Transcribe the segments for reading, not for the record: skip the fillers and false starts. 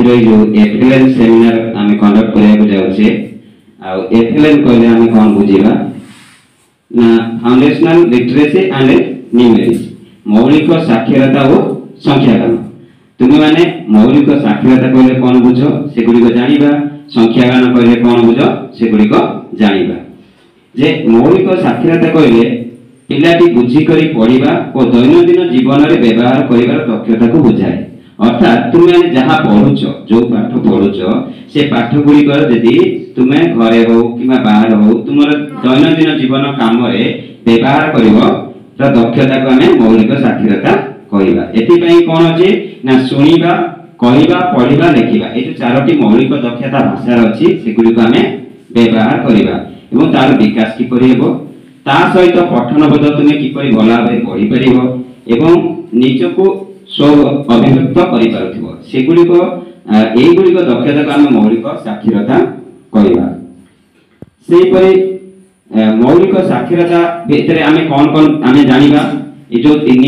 आज जो FLN seminar आम कंडक्ट करने जाऊे एफएलएन कहले आम कौन बुझा ना फाउंडेशनल लिटरेसी एंड न्यूमेरिक्स मौलिक साक्षरता और संख्यागान तुम्हें माने मौलिक साक्षरता कहले कौन बुझ से गुड़िक जाना संख्यागान कहले कौन बुझ से गुड़िक जाना जे मौलिक साक्षरता कहले पिलाटी बुझिक पढ़ा और दैनंदिन जीवन में व्यवहार कर दक्षता को बुझाए अर्थात तुम्हें जहाँ पढ़ुच जो पाठ पढ़ुच से पाठ गुड़िक यदि तुम्हें घरे हो कि बाहर हो तुम दैनंदिन जीवन काम व्यवहार कर दक्षता को आम मौलिक साक्षरता कहवा एपाई कौन अच्छे ना शुणा कहवा पढ़ा लिखा ये चारोटी मौलिक दक्षता भाषार अच्छी सेगुड़ी आम व्यवहार करवा तार विकास किपर ता सहित पठनबोध तुम्हें किपर भल भाव पढ़ी पार निजक स्व अभिव्यक्त करगुड़िक यगुड़िक दक्षता को आम मौलिक साक्षरता कहवा मौलिक साक्षरता भितर आम कौन कौन आम जाना ये जो तीन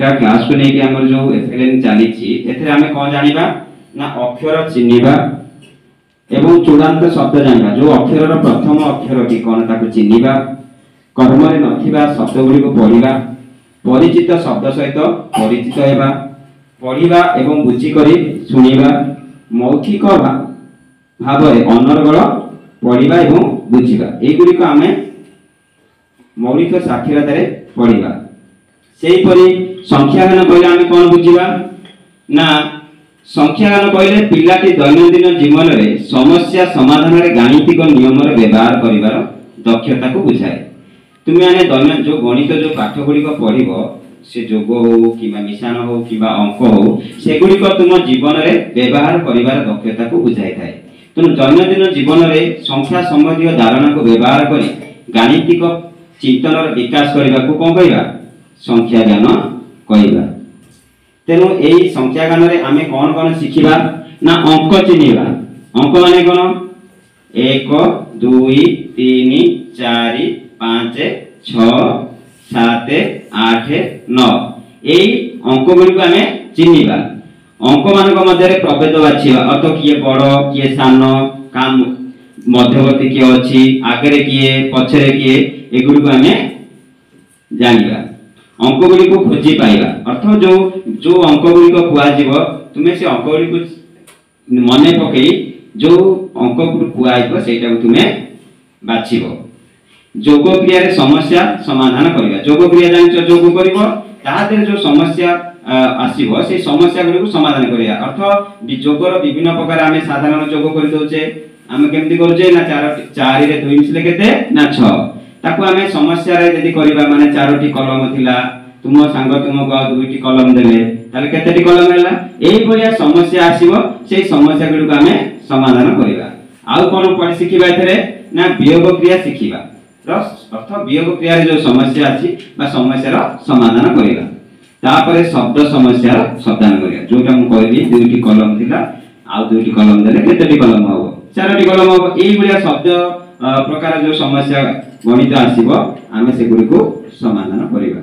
क्लास को लेकिन आम जो एफएलएन चली आम कौन जाना ना अक्षर चिन्हवा एवं चूड़ांत शब्द जाना जो अक्षर प्रथम अक्षर की कौन ताको चिन्हवा कर्म नथिबा शब्द गुड़िक पढ़ा परिचित शब्द सहित परिचित होगा पढ़ा एवं बुझिक शुणा मौखिक भाव अनर्गल पढ़ा एवं बुझा युड़िक आम मौलिक साक्षरता पढ़ा से संख्यागान कहले आम कौन बुझा ना संख्यागान कहले पिलाटी दैनंदिन जीवन में समस्या समाधान गाणितिक नियम व्यवहार कर दक्षता को बुझाए तुम्हें आने दैन जो गणित जो पाठ गुड़िक पढ़ से जोग हो कि मिशाण हो कि अंक हो सेगुड़िक तुम जीवन में व्यवहार कर दक्षता को बुझाई थाए तेणु दैनंदिन जीवन में संख्या संबंधी धारणा को व्यवहार कर गाणितिक चिंतन विकास करने को कौन कह संख्या ज्ञान कहवा तेणु यही संख्या ज्ञान में आम कौन कौन शिखा ना अंक चिन्हवा अंक माने कौन 1 2 3 4 5 6 7 8 9 यही अंक गुड़िक आम चिन्हवा अंक मान मध्य प्रभेद बाछा अर्थ किए बड़ किए सान काम मध्यवर्ती किए अच्छी आगे किए पछरे किए एगुड़ी आम जाना अंक गुड़िक खोजी पाइबा अर्थ जो जो अंक गुड़िक कह तुम्हें से अंक गुड़िक मन पकई जो अंक कह से तुम्हें बाछब जोग क्रिया समस्या समाधान करवा जोग क्रिया जान जोग कर जो समस्या आसो से समस्या गुड़ी समाधान करवा अर्थ जोगर विभिन्न प्रकार आम साधारण जोग कर दौचे आम केमती करुचे ना 4 रे 2 मिसले केते ना 6 ताकू आम समस्या यदि करवा माने 4टी कलम थिला तुम सांग तुमको 2टी कलम देले ताले केतेटी कलम हैला एही बलिया समस्या आसीबो से समस्या गुड़ी आम समाधान करवा आउ कोन पढि सिखिबा एथरे ना वियोग क्रिया सिखिबा अर्थ वियोग क्रिया जो समस्या अच्छी समस्या समाधान करवा तापर शब्द समस्या समाधान करवा जोटा मुझे कहली 2टी कलम थिला आउ 2टी कलम देले केतेटी कलम हो 4टी कलम हो एई गुलिया शब्द प्रकार जो समस्या गणित आसीबो आमे से गुडी को समाधान करवा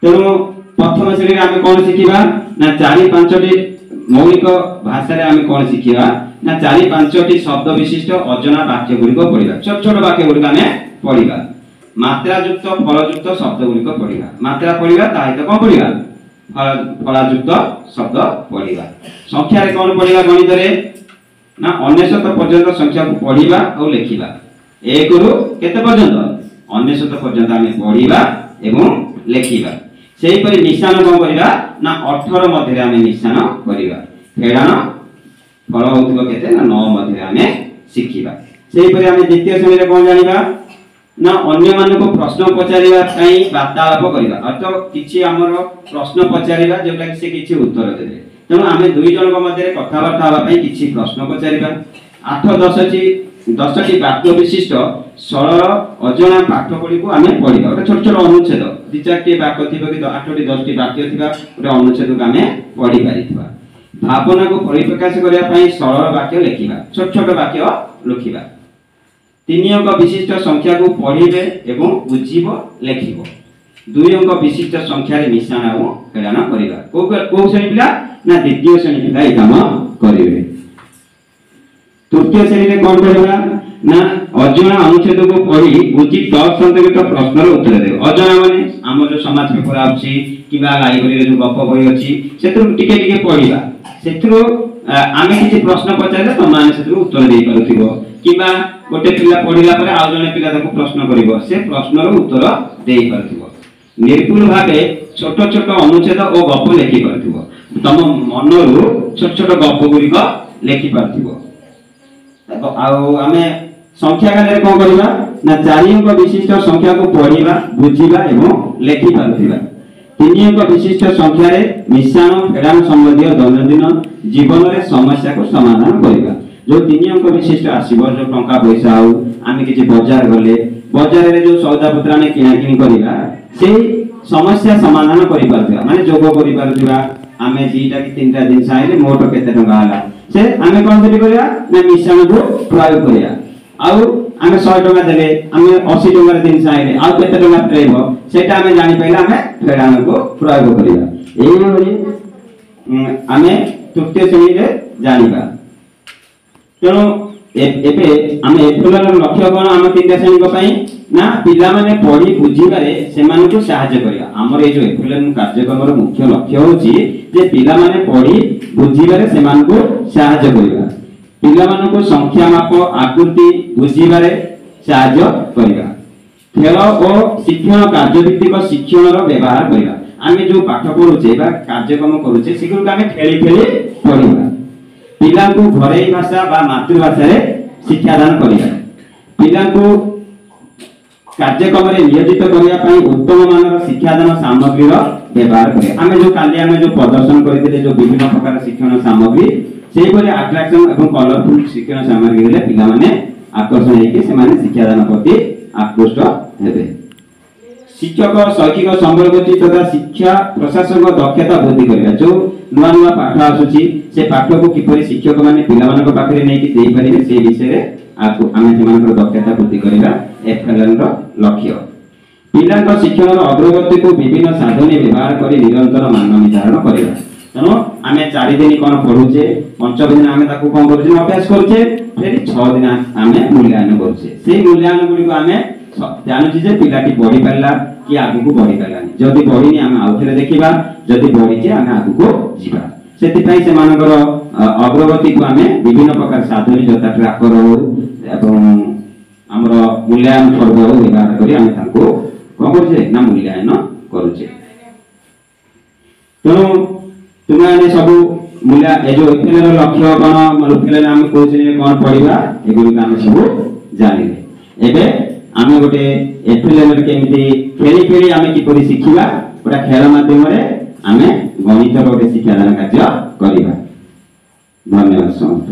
तेणु प्रथम श्रेणी आमे कोन शिखिबा ना 4-5टी मौलिक भाषा रे आमे कोन शिखिबा ना 4-5टी शब्द विशिष्ट अजना वाक्य गुड़िक पढ़ा छोट छोट वाक्य गुड़िक आम पढ़ा मात्रायुक्त फलयुक्त शब्द गुड़िक पढ़ा मात्रा पढ़ा ताहित कौन पढ़ा फलयुक्त शब्द पढ़ा संख्या कौन पढ़ा गणित ना 99 पर्यंत संख्या को पढ़ा और लिखा 1 रु केते पर्यंत 99 पर्यंत आम पढ़ा एवं लिखा से मिशाण कौन करवा ना 18 मध्य आम मिशाण करवा फेड़ाण फल होगा केते ना 9 मध्य आम शिखिबा सेही आम द्वितीय श्रेणी कौन जानिबा ना अन्य मान को प्रश्न पचारिबा पई वार्तालाप करबा अर्थ किछि हमर प्रश्न पचारिबा जेटा कि से किछि उत्तर देबे तेणु आम 2 जन मध्य कथबार्ता हवा पई किछि प्रश्न पचारिबा 8-10टी वाक्य विशिष्ट सरल अजना पाठ गुड़ी को आम पढ़ा गोटे छोट छोट अनुच्छेद 2-4टी वाक्य थी कि 8-10टी वाक्य थी गोटे अनुच्छेद को आम पढ़ी पारिबा भावना को परिप्रकाश करने सरल वाक्य लिखा छोट छोट वाक्य लिखा 3 अंक विशिष्ट संख्या को पढ़े एवं बुझब लिखब दुई अंक विशिष्ट संख्या रे मिश्रण और फेड़ान करिबा को श्रेणी पिला ना द्वितीय श्रेणी पिला ए काम करिवे। तृतीय श्रेणी रे कोन करबा ना अजणा अनुच्छेद को पढ़ी बुझी 10 संतकित प्रश्नर उत्तर दे। अजणा माने हमर जो समाज पेपर आछि किबा लाइब्रेरी रे जो गप बही अछि सेतु टिके टिके पढ़िबा सेतु आमे किछि प्रश्न पचारे तो माने सेतु उत्तर देई पारुथिबो किबा गोटे पिला पढ़िला परे आ जने पिला ताको प्रश्न करिवो से प्रश्नर उत्तर देई पारुथिबो। निर्भुल भाबे छोट छोट अनुच्छेद और गप लेखि पारुथिबो तम मनरु छोट छोट गप गुरिक लेखि पारुथिबो। आउ आमे संख्या काले कोन करबा ना 4 अंक विशिष्ट संख्या को पढ़िबा बुझिबा एवं लेखि पारुथिबा। 3 अंक विशिष्ट संख्या रे मिश्रण फेड़ान संबंधी दैनंदिन जीवन रे समस्या को समाधान करबा। जो 3 अंक विशिष्ट आसीबो जो टंका पैसा आउ आमे किछि बाजार गले बाजार रे जो सौदा पत्र ने किना किनी करबा से समस्या समाधान करि पारुथिबा माने जोग करि पारुथिबा। आमे दीटा कि तीनटा दिन साइले मोट केते टंका हला से आमे कोन करि करबा ना मिश्रण को प्रयोग करिया आउ आमे 100 टका देले आमे 80 टका दिन साइले आउ केते टका फेरबो सेटा आमे जानि पइला आमे फेड़ान को प्रयोग करिया। एई होई आमे तृतीय श्रेणी रे जानिबा। तेणु एबे आमे एफएलएन लक्ष्य कोन आम तीनटा श्रेणी को पई ना पिला माने पढ़ी बुझिबारे सेमान को सहायता करिया। हमर ए जो एफएलएन कार्यक्रम रो मुख्य लक्ष्य होची जे पिला माने पढ़ी बुझिबारे सेमान को सहायता करिया। पिला मान को संख्या माप आकृति बुझिबारे सहायता करिया। खेल और शिक्षण कार्यभित्तिक शिक्षण रो व्यवहार करिया। आमे जो पाठ पढुचे बा कार्यक्रम करूचे सिगुर आमे खेली खेली पढिबा। पिला को घरे भाषा बा मातृभाषा रे शिक्षा दान करिया। पिला को कार्यक्रम रे नियोजित करिया पई उत्तम मानर शिक्षादान सामग्री रो व्यवहार करे। आमे जो काली आमे जो प्रदर्शन करिते जो विभिन्न प्रकार शिक्षण सामग्री सेही परे अट्रैक्शन एवं कलरफुल शिक्षण सामग्री रे पिला माने आकर्षण हेकि से माने शिक्षादान प्रति आकृष्ट हेबे। शिक्षक शैक्षिक संबलगति तथा शिक्षा प्रशासन दक्षता वृद्धि करिया। जो नुआ नुआ पाठ आसुची से पाठ को किपरि शिक्षक माने पिला मानक पाखरे नै कि देई परिबे से विषय रे आकु आमे सेमानकर दक्षता वृद्धि करिबा एफएलएन रो लक्ष्य। पिलांक शिक्षण रो अग्रगति को विभिन्न साधन व्यवहार करी निरंतर मान निर्धारण करिबा। तनो आमे 4 दिन कोन पढुचे 5 दिन आमे ताको कोन करूचे अभ्यास करूचे फेर 6 दिन आमे मूल्यांकन करूचे। सेही मूल्यांकन गुडी को आमे जानुची जे पिलाटी पढी पारला कि आगु को पढी पारलानी जदी पढीनी आमे आउथरे देखिबा जदी पढीचे आमे आगु को जिबा। सेति पई से मानकर अग्रगति को आमे विभिन्न प्रकार साधन जता ट्रैकर हो एवं हमर मूल्यांकन पर्व हो व्यवहार करी आमे ताको कोन करूचे ना मूल्यांकन करूचे। तनो तुमाने सब मूल्य ए जो एफएलएन लक्ष्य कोन एफएलएन आमे कोचे कोन पढिबा एगुली आमे सब जानिले। एबे आमे गोटे एफएलएन रे केमिति खेली खेली आमे किपरि शिखिबा गोटा खेल माध्यम रे आमे गणित रो गोटे शिक्षा दान कार्य करिबा। धन्यवाद।